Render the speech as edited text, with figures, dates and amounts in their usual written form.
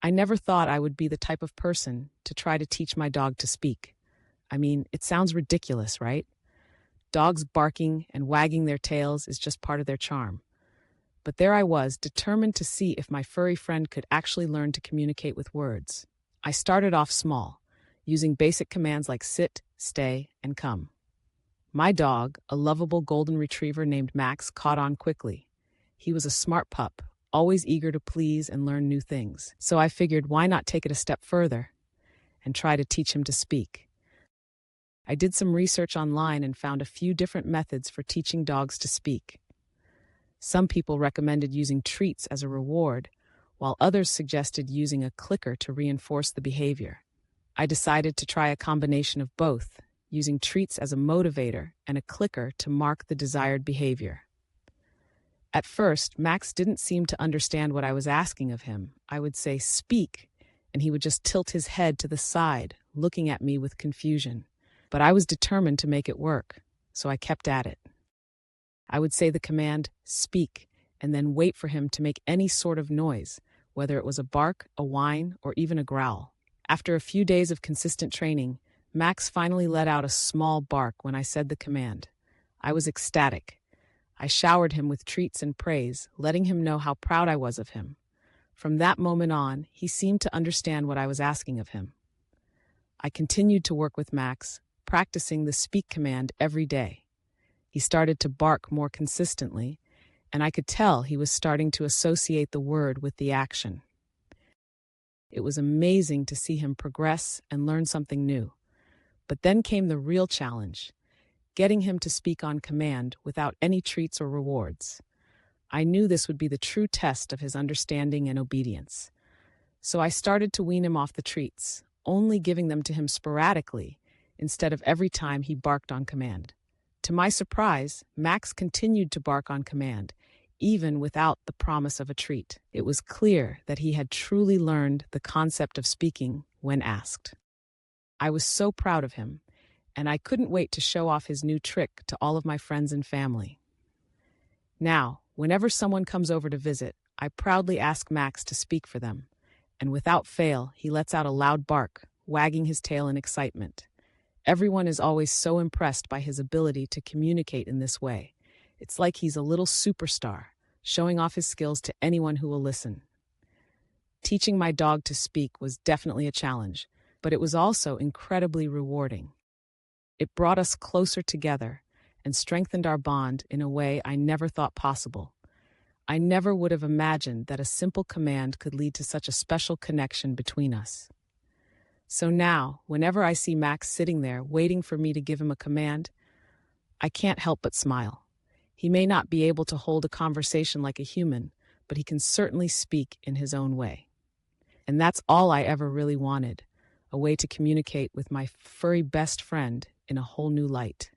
I never thought I would be the type of person to try to teach my dog to speak. I mean, it sounds ridiculous, right? Dogs barking and wagging their tails is just part of their charm. But there I was, determined to see if my furry friend could actually learn to communicate with words. I started off small, using basic commands like sit, stay, and come. My dog, a lovable golden retriever named Max, caught on quickly. He was a smart pup, always eager to please and learn new things. So I figured, why not take it a step further and try to teach him to speak? I did some research online and found a few different methods for teaching dogs to speak. Some people recommended using treats as a reward, while others suggested using a clicker to reinforce the behavior. I decided to try a combination of both, using treats as a motivator and a clicker to mark the desired behavior. At first, Max didn't seem to understand what I was asking of him. I would say, "Speak," and he would just tilt his head to the side, looking at me with confusion. But I was determined to make it work, so I kept at it. I would say the command, "Speak," and then wait for him to make any sort of noise, whether it was a bark, a whine, or even a growl. After a few days of consistent training, Max finally let out a small bark when I said the command. I was ecstatic. I showered him with treats and praise, letting him know how proud I was of him. From that moment on, he seemed to understand what I was asking of him. I continued to work with Max, practicing the speak command every day. He started to bark more consistently, and I could tell he was starting to associate the word with the action. It was amazing to see him progress and learn something new. But then came the real challenge, getting him to speak on command without any treats or rewards. I knew this would be the true test of his understanding and obedience. So I started to wean him off the treats, only giving them to him sporadically, instead of every time he barked on command. To my surprise, Max continued to bark on command, even without the promise of a treat. It was clear that he had truly learned the concept of speaking when asked. I was so proud of him, and I couldn't wait to show off his new trick to all of my friends and family. Now, whenever someone comes over to visit, I proudly ask Max to speak for them, and without fail, he lets out a loud bark, wagging his tail in excitement. Everyone is always so impressed by his ability to communicate in this way. It's like he's a little superstar, showing off his skills to anyone who will listen. Teaching my dog to speak was definitely a challenge, but it was also incredibly rewarding. It brought us closer together and strengthened our bond in a way I never thought possible. I never would have imagined that a simple command could lead to such a special connection between us. So now, whenever I see Max sitting there waiting for me to give him a command, I can't help but smile. He may not be able to hold a conversation like a human, but he can certainly speak in his own way. And that's all I ever really wanted, a way to communicate with my furry best friend in a whole new light.